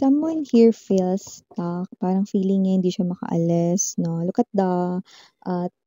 Someone here feels stuck, parang feeling niya hindi siya makaalis, 'no? Look at the,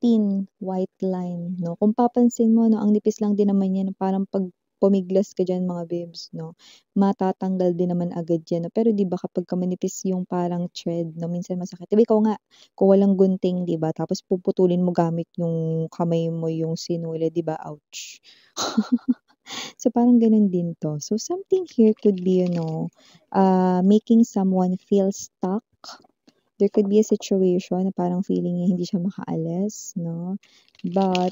thin white line, 'no? Kung papansin mo 'no, ang nipis lang din naman yan, parang 'pag pumiglas ka diyan mga bibs 'no, matatanggal din naman agad yan 'no. Pero 'di ba kapagka manipis yung parang thread 'no, minsan masakit. 'Di ba ikaw nga, kung walang gunting 'di ba, tapos puputulin mo gamit yung kamay mo yung sinulid 'di ba, ouch. So, parang gano'n din 'to. So, something here could be, making someone feel stuck. There could be a situation na parang feeling niya hindi siya makaalis, 'no? But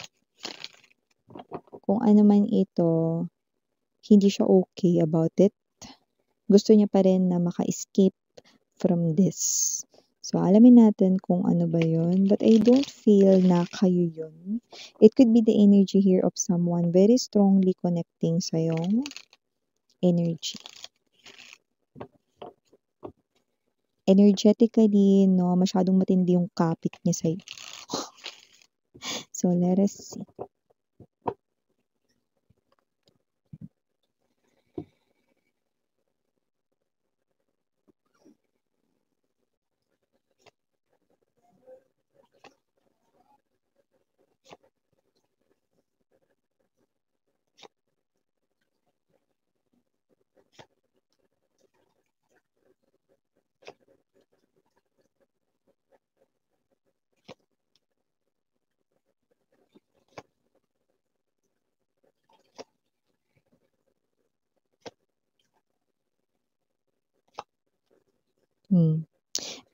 kung ano man ito, hindi siya okay about it. Gusto niya pa rin na maka-escape from this. So, alamin natin kung ano ba yun. But I don't feel na kayo yun. It could be the energy here of someone very strongly connecting sa yung energy. Energetically 'no, masyadong matindi yung kapit niya sa'yo. So, let us see.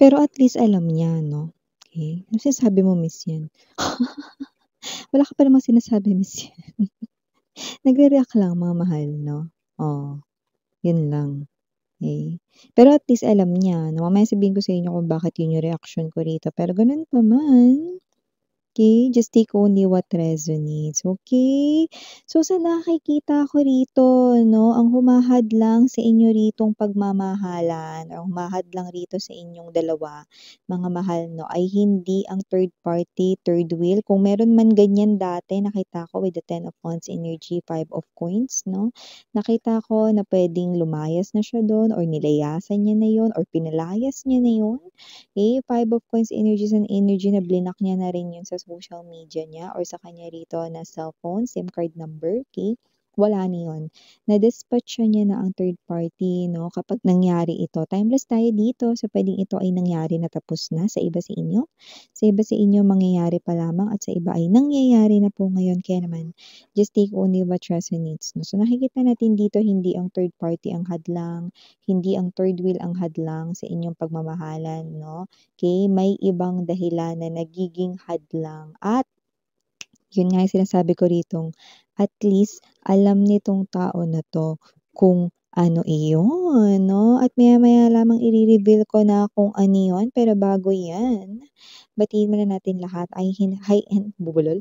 Pero at least alam niya 'no, okey. Anong sinasabi mo, Miss yan? Wala ka pa namang sinasabi, Miss yan. Nagre-react lang mga mahal 'no, oo, yun lang, okey. Pero at least alam niya 'no, mamaya sabihin ko sa inyo kung bakit yun yung reaksyon ko rito, pero ganun pa man. Okay, just take only what resonates, okay? So, sa nakikita ko rito 'no, ang humahad lang sa inyo ritong pagmamahalan or humahad lang rito sa inyong dalawa, mga mahal 'no, ay hindi ang third party, third wheel. Kung meron man ganyan dati nakita ko with the Ten of Wands energy, Five of Coins 'no, nakita ko na puwedeng lumayas na siya dun or nilayasan niya na yun or pinalayas niya na yun. Five of Coins energy is an energy na blinak niya na rin yun sa social media niya or sa kanya rito na cellphone, SIM card number, okay? Wala na yun. Na-dispatcha niya na ang third party, no? Kapag nangyari ito, timeless tayo dito. So, pwedeng ito ay nangyari na tapos na sa iba sa inyo. Sa iba sa inyo, mangyayari pa lamang at sa iba ay nangyayari na po ngayon. Kaya naman, just take only what resonates. No? So, nakikita natin dito, hindi ang third party ang hadlang, hindi ang third wheel ang hadlang sa inyong pagmamahalan, no? Okay, may ibang dahilan na nagiging hadlang at yun nga yung sinasabi ko ritong at least alam nitong tao na 'to kung ano iyon 'no, at maya-maya lamang ire-reveal ko na kung ano yun, pero bago yan, batiin muna natin lahat ay hi and bubulol.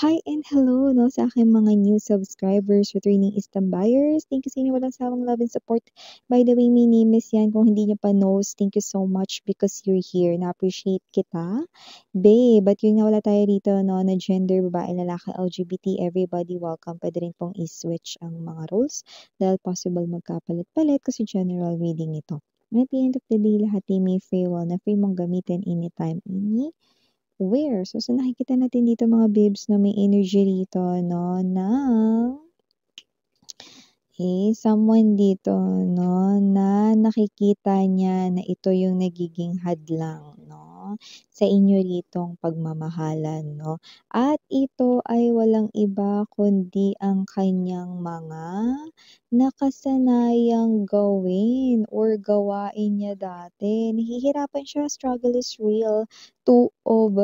Hi and hello 'no, sa aking mga new subscribers, returning Eastern buyers. Thank you sa inyong walang sawang love and support. By the way, my name is Yan. Kung hindi niyo pa knows, thank you so much because you're here. Na-appreciate kita. Babe, but yun nga wala tayo rito 'no, na gender, babae, lalaki, LGBT, everybody welcome. Puwede rin pong i-switch ang mga roles dahil possible magkapalit-palit kasi general reading ito. And at the end of the day, lahat ay may free will na free mong gamitin anytime, anywhere. So, sa nakikita natin dito mga babes 'no, may energy rito 'no, na someone dito 'no, na nakikita niya na ito yung nagiging hadlang 'no, sa inyo ritong pagmamahalan 'no. At ito ay walang iba kundi ang kanyang mga nakasanayang gawin or gawain niya dati. Nahihirapan siya, struggle is real. Two of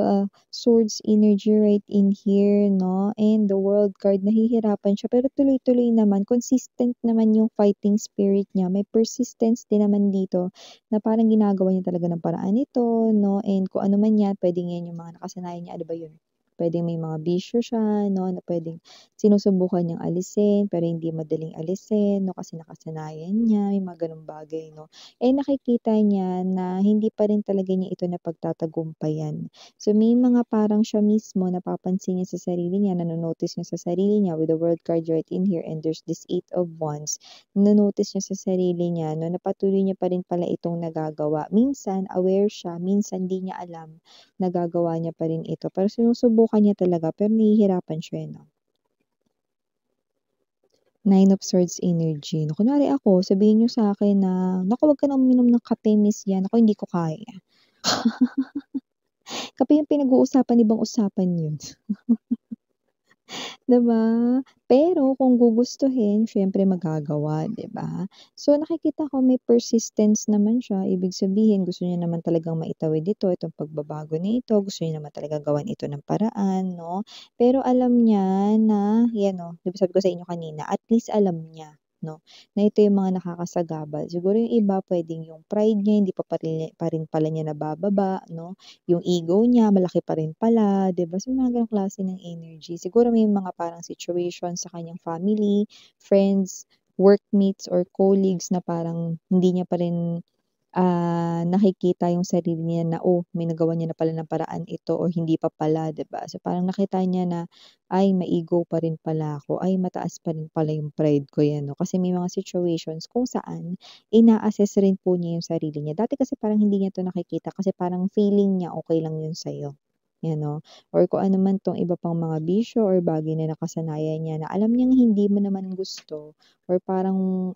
Swords energy right in here 'no, and the World card, nahihirapan siya pero tuloy-tuloy naman, consistent naman yung fighting spirit niya, may persistence din naman dito na parang ginagawa niya talaga ng paraan ito 'no, and kung ano man yan puwedeng yan yung mga nakasanayan niya, ano ba yun? puwedeng may mga bisyo siya 'no, na puwedeng sinusubukan niyang alisin pero hindi madaling alisin 'no, kasi nakasanayan niya, yung mga gano'ng bagay 'no. Eh, nakikita niya na hindi pa rin talaga niya ito napagtatagumpayan. So, may mga parang siya mismo napapansin niya sa sarili niya, nano-notice niya sa sarili niya with the world card right in here and there's this 8 of Wands. Na-notice niya sa sarili niya 'no, na patuloy niya pa rin pala itong nagagawa. Minsan aware siya, minsan di niya alam, nagagawa niya pa rin ito. Pero sinusubukan niya talaga pero nahihirapan siya, eh, 'no. 9 of Swords energy 'no. Kunwari ako, sabihin niyo sa'kin na, "Naku, wag ka na uminom ng kape, Miss Yan. Naku, hindi ko kaya." Kape yung pinag-uusapan, ibang usapan yun. 'Di ba? Pero kung gugustuhin siyempre magagawa, 'di ba? So, nakikita ko may persistence naman siya, ibig sabihin gusto niya naman talagang maitawid ito, itong pagbabago na ito, gusto niya naman talaga gawan ito ng paraan 'no. Pero alam niya na 'yan 'no, 'di ba sabi ko sa inyo kanina, at least alam niya 'no, na ito yung mga nakakasagabal. Siguro yung iba puwedeng yung pride niya hindi pa rin pala niya nabababa 'no. Yung ego niya malaki pa rin pala, 'di ba? So, mga gano'ng klase ng energy. Siguro may mga parang situation sa kanyang family, friends, workmates, or colleagues na parang hindi niya pa rin, nakikita yung sarili niya na, "Oh, may nagawa niya na pala ng paraan ito or hindi pa pala," 'di ba? So, parang nakita niya na, "Ay, ma-ego pa rin pala ako. Ay, mataas pa rin pala yung pride ko." 'Yan 'no. Kasi may mga situations kung saan ina-assess rin po niya yung sarili niya. Dati kasi parang hindi niya 'to nakikita kasi parang feeling niya okey lang yun sa'yo, 'yan 'no. Or kung ano man 'tong iba pang mga bisyo or bagay na nakasanayan niya na alam niyang hindi mo naman gusto or parang,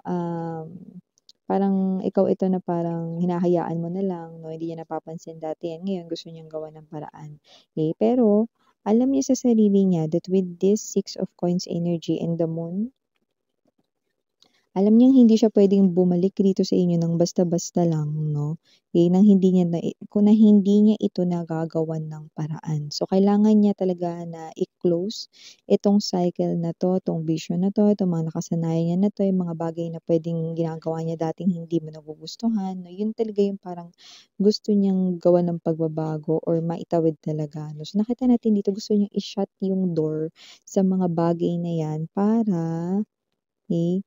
parang ikaw ito na parang hinahayaan mo na lang 'no, hindi niya napapansin dati 'yan, ngayon gusto niyang gawan ng paraan. Eh, pero alam niya sa sarili niya that with this 6 of Coins energy and the Moon, alam niyang hindi siya puwedeng bumalik rito sa inyo ng basta-basta lang 'no, eh, kung na hindi niya ito nagagawan ng paraan. So, kailangan niya talaga na i-close itong cycle na 'to, 'tong vision na 'to, itong mga nakasanayan niya na 'to, yung mga bagay na puwedeng ginagawa niya dating hindi mo nagugustuhan 'no, yun talaga yung parang gusto niyang gawan ng pagbabago or maitawid talaga 'no. So, nakita natin dito gusto niyang i-shut yung door sa mga bagay na yan para, eh,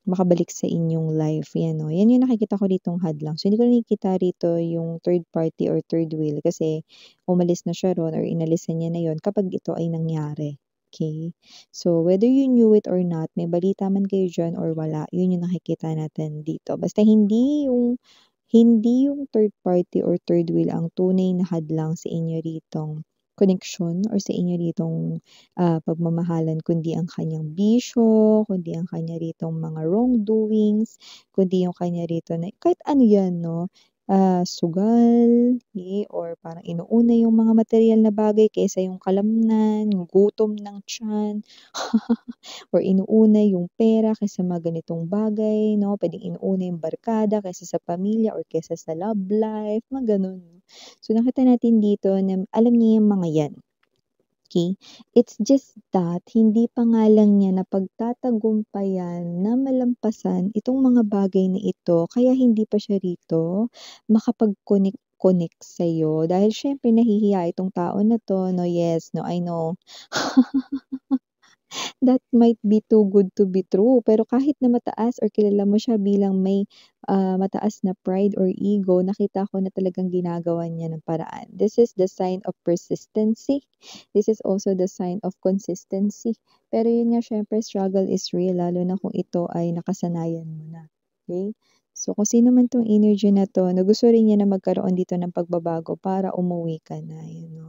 makabalik sa inyong life, 'yan 'no. 'Yan yung nakikita ko ditong hadlang. So, hindi ko nakikita rito yung third party or third wheel kasi umalis na siya ro'n or inalisan niya na 'yon kapag ito ay nangyari, okey? So, whether you knew it or not, may balita man kayo diyan or wala, 'yun yung nakikita natin dito. Basta hindi yung third party or third wheel ang tunay na hadlang sa inyo ritong koneksyon or sa inyo ritong, pagmamahalan kundi ang kanyang bisyo, kundi ang kanya ritong mga wrongdoings, kundi yung kanya rito na kahit ano 'yan 'no, sugal, or parang inuuna yung mga materyal na bagay kaysa yung kalamnan, yung gutom ng tiyan. Or inuuna yung pera kaysa mga ganitong bagay 'no, puwedeng inuuna yung barkada kaysa sa pamilya or kaysa sa love life, mga gano'n 'no. So, nakita natin dito na alam niya yung mga 'yan, okey? It's just that hindi pa nga lang niya napagtatagumpayan na malampasan itong mga bagay na ito kaya hindi pa siya rito makapag-connect sa'yo dahil siyempre nahihiya itong tao na 'to 'no, yes, no, I know. That might be too good to be true, pero kahit na mataas or kilala mo siya bilang may, mataas na pride or ego, nakita ko na talagang ginagawan niya ng paraan. This is the sign of persistency. This is also the sign of consistency. Pero yun nga siyempre struggle is real lalo na kung ito ay nakasanayan mo na, okey? So, kung sino man 'tong energy na 'to na gusto rin niya na magkaroon dito ng pagbabago para umuwi ka na, you know?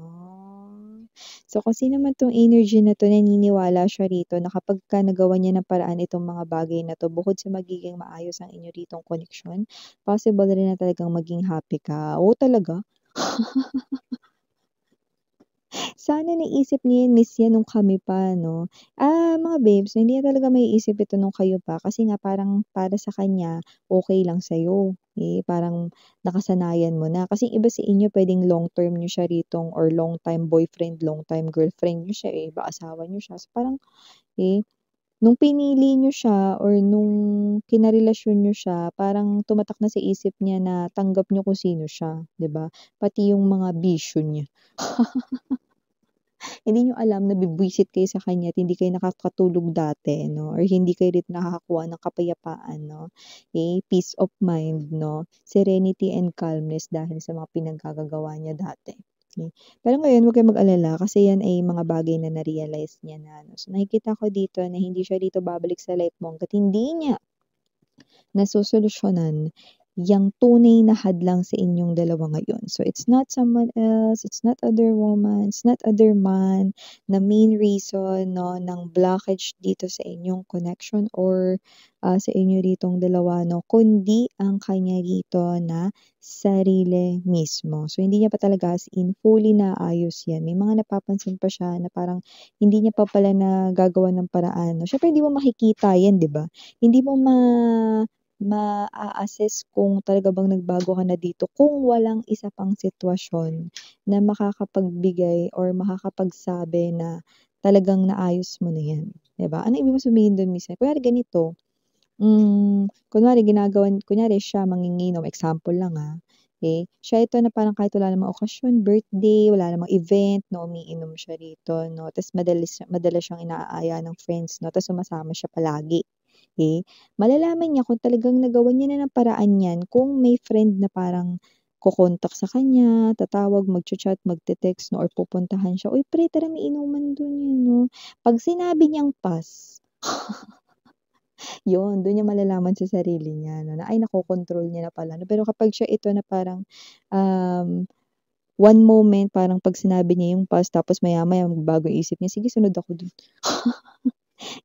So, kung sino man 'tong energy na 'to, naniniwala siya rito na kapagka nagawan niya ng paraan itong mga bagay na 'to, bukod sa magiging maayos ang inyo ritong koneksyon, possible rin na talagang maging happy ka. Oo, talaga. Sana naisip niya 'yan, Miss Yan, nung kami pa 'no. Mga babes, hindi niya talaga maiisip ito nung kayo pa kasi nga parang para sa kanya okey lang sa'yo, eh, parang nakasanayan mo na. Kasi iba sa inyo puwedeng long term niyo siya ritong or long time boyfriend, long time girlfriend niyo siya, eh, iba asawa niyo siya. So, parang, eh, nung pinili niyo siya or nung kinarelasyon niyo siya, parang tumatak na sa isip niya na tanggap niyo kung sino siya, 'di ba? Pati yung mga bisyo niya. Hindi niyo alam nabibwisit kayo sa kanya at hindi kayo nakakatulog dati 'no, or hindi kayo rin nakakakuha ng kapayapaan 'no, peace of mind 'no, serenity and calmness dahil sa mga pinaggagagawa niya dati, okey. Pero ngayon huwag kayong mag-alala kasi yan ay mga bagay na na-realize niya na 'no. So nakikita ko dito na hindi siya dito babalik sa life mo hangga't hindi niya nasosolusyunan yang tunay na hadlang sa inyong dalawa ngayon. So, it's not someone else, it's not other woman, it's not other man na main reason 'no, ng blockage dito sa inyong connection or, sa inyo ritong dalawa 'no, kundi ang kanya rito na sarili mismo. So, hindi niya pa talaga as in fully naayos 'yan. May mga napapansin pa siya na parang hindi niya pa pala nagagawan ng paraan 'no. Siyempre hindi mo makikita 'yan, 'di ba? Hindi mo maa-assess kung talaga bang nagbago ka na dito kung walang isa pang sitwasyon na makakapagbigay or makakapagsabi na talagang naayos mo na 'yan, 'di ba? Ano ibig mong sabihin dun minsan, kunwari ganito, kunyari siya manginginom, example lang, siya ito na parang kahit wala namang okasyon, birthday, wala namang event 'no, umiinom siya rito 'no, ta's madalas siyang inaaya ng friends 'no, ta's sumasama siya palagi. Malalaman niya kung talagang nagawan niya na ng paraan 'yan kung may friend na parang ko-contact sa kanya, tatawag, magcha-chat, magte-text 'no or pupuntahan siya, "Uy pre tara may inuman dun 'yan 'no." 'Pag sinabi niyang pass, yun dun niya malalaman sa sarili niya 'no, na ay nakokontrol niya na pala 'no. Pero kapag siya ito na parang, um, one moment parang 'pag sinabi niya yung pass tapos maya-maya magbago yung isip niya, "Sige sunod ako dun."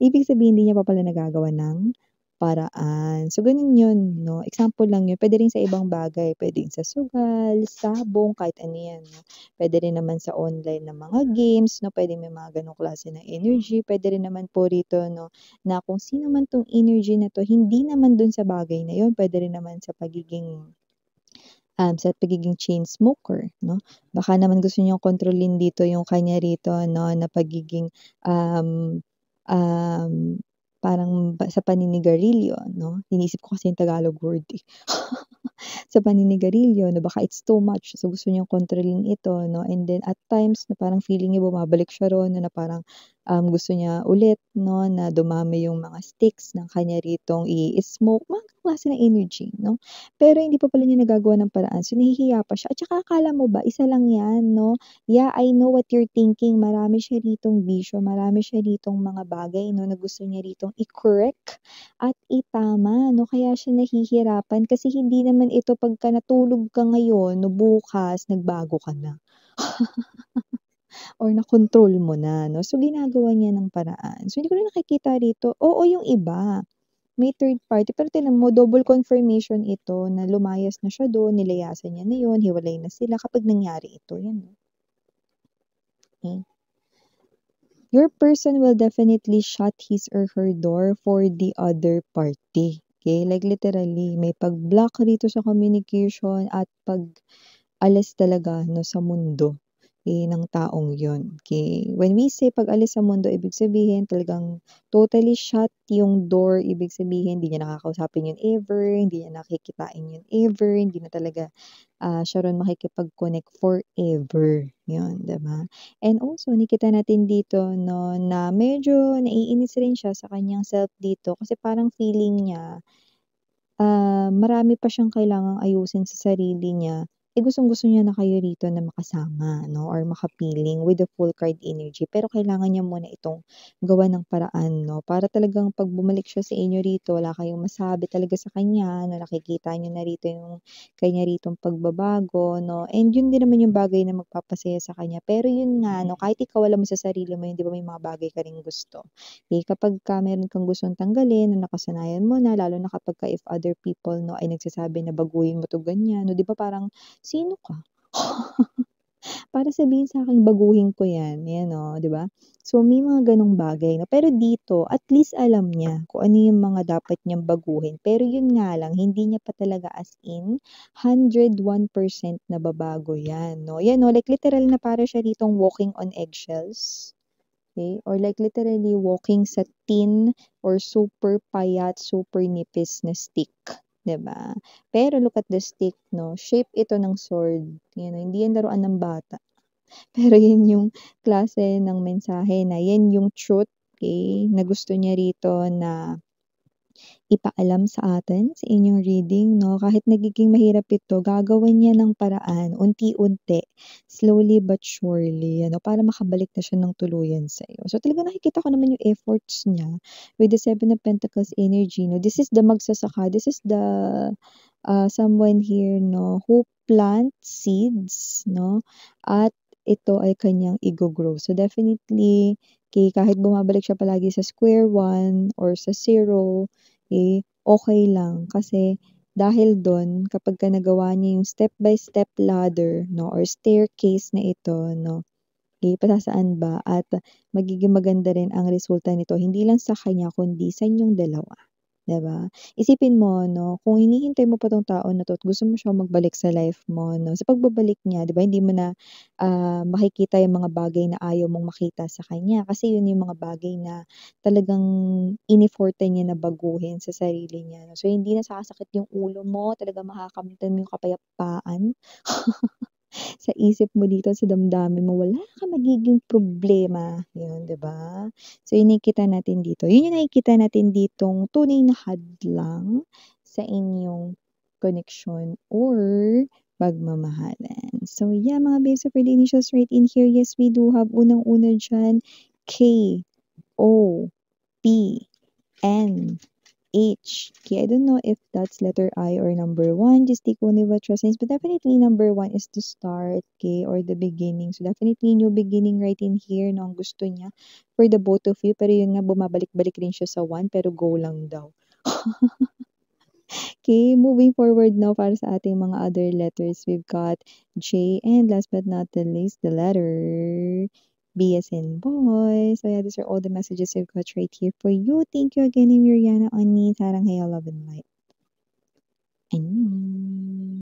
Ibig sabihin hindi niya pa pala nagagawa ng paraan. So, gano'n 'yun 'no, example lang 'yun. Puwede rin sa ibang bagay, puwedeng sa sugal, sabong, kahit ano 'yan 'no. Puwede rin naman sa online na mga games 'no, puwedeng may mga gano'ng klase ng energy. Puwede rin naman po rito 'no, na kung sino man 'tong energy na 'to, hindi naman dun sa bagay na 'yun, puwede rin naman sa pagiging chain smoker 'no. Baka naman gusto niyang kontrolin dito yung kanya rito 'no, na pagiging, um, um, parang sa paninigarilyo 'no. Iniisip ko kasi yung Tagalog word, sa paninigarilyo na baka it's too much. So, gusto niyang kontrolin ito 'no, and then at times na parang feeling niya bumabalik siya ro'n na parang, gusto niya ulit 'no, na dumami yung mga sticks ng kanya ritong i-smoke, mga klase ng energy 'no. Pero hindi pa pala niya nagagawa ng paraan, so nahihiya pa siya at saka akala mo ba isa lang 'yan 'no? Yeah, I know what you're thinking, marami siya ritong bisyo, marami siya ritong mga bagay 'no, na gusto niya ritong i-correct at itama 'no, kaya siya nahihirapan kasi hindi naman ito pagka natulog ka ngayon 'no, bukas nagbago ka na or nakontrol mo na 'no. So, ginagawa niya ng paraan. So, hindi ko na nakikita rito oo, yung iba, may third party pero tignan mo double confirmation ito na lumayas na siya dun, nilayasan niya na yun, hiwalay na sila kapag nangyari ito, yan, hmm. Your person will definitely shut his or her door for the other party, okey? Like literally may pag-block rito sa communication at pag-alis talaga 'no sa mundo, ng taong yun, okey? When we say pag-alis sa mundo, ibig sabihin talagang totally shut yung door, ibig sabihin hindi niya nakakausapin yun ever, hindi niya nakikitain yun ever, hindi na talaga siya ron makikipag-connect forever, 'yun, 'di ba? And also nakita natin dito 'no, na medyo naiinis rin siya sa kaniyang self dito kasi parang feeling niya marami pa siyang kailangang ayusin sa sarili niya, gustong-gusto niya na kayo rito na makasama 'no or makapiling with the full card energy. Pero kailangan niya muna itong gawan ng paraan 'no, para talagang 'pag bumalik siya sa inyo rito wala kayong masabi talaga sa kanya na nakikita niyo na rito yung kanya ritong pagbabago 'no, and yun din naman yung bagay na magpapasaya sa kanya. Pero yun nga 'no, kahit ikaw alam mo sa sarili mo yun, 'di ba may mga bagay ka ring gusto. Kapagka meron kang gustong tanggalin na nakasanayan mo na lalo na kapagka if other people 'no, ay nagsasabi na baguhin mo 'to ganyan 'no, 'di ba parang, "Sino ka? Para sabihin sa'king baguhin ko 'yan." 'Yan oh, 'di ba? So may mga gano'ng bagay 'no, pero dito at least alam niya kung ano yung mga dapat niyang baguhin. Pero yun nga lang hindi niya pa talaga as in 101% nababago 'yan 'no. 'Yan 'no, like literal na para siya ditong walking on eggshells. Okay, or like literally walking sa thin or super payat, super nipis na stick, 'di ba? Pero look at the stick 'no, shape ito ng sword, hindi yan laruan ng bata. Pero yun yung klase ng mensahe na yan yung truth, okey, na gusto niya rito na ipaalam sa atin sa inyong reading 'no. Kahit nagiging mahirap ito, gagawan niya ng paraan unti-unti, slowly but surely ano, para makabalik na siya ng tuluyan sa'yo. So, talagang nakikita ko naman yung efforts niya with the Seven of Pentacles energy 'no. This is the magsasaka, this is the, someone here 'no, who plant seeds 'no, at ito ay kanyang igo-grow. So, definitely, kahit bumabalik siya palagi sa square one or sa zero, okey lang kasi dahil dun kapagka nagawa niya yung step by step ladder 'no or staircase na ito 'no, pasasaan ba at magiging maganda rin ang resulta nito hindi lang sa kanya kundi sa inyong dalawa, 'di ba? Isipin mo 'no, kung hinihintay mo pa 'tong tao na 'to at gusto mo siyang magbalik sa life mo 'no, sa pagbabalik niya 'di ba hindi mo na, makikita yung mga bagay na ayaw mong makita sa kanya kasi yun yung mga bagay na talagang inefortan niya na baguhin sa sarili niya 'no. So, hindi na sasakit yung ulo mo, talagang makakamtan mo yung kapayapaan sa isip mo dito, sa damdamin mo, wala kang magiging problema, yun, 'di ba? So, yun nakikita natin dito. Yun yung nakikita natin ditong tunay na hadlang sa inyong connection or pagmamahalan. So, yeah, mga babes, so for the initials right in here, yes, we do have unang-una diyan, KOPNH. Okay, I don't know if that's letter I or number one. Just take only what resonates. But definitely number one is the start, okay, or the beginning. So definitely new beginning right in here, no, ang gusto niya for the both of you. Pero yun nga, bumabalik-balik rin siya sa one, pero go lang daw. Okay, moving forward now para sa ating mga other letters. We've got J, and last but not the least, the letter B as in boy. So yeah, these are all the messages we've got right here for you. Thank you again, I'm Yuriana Oni. Sarang hayo, love and light. Annyeong.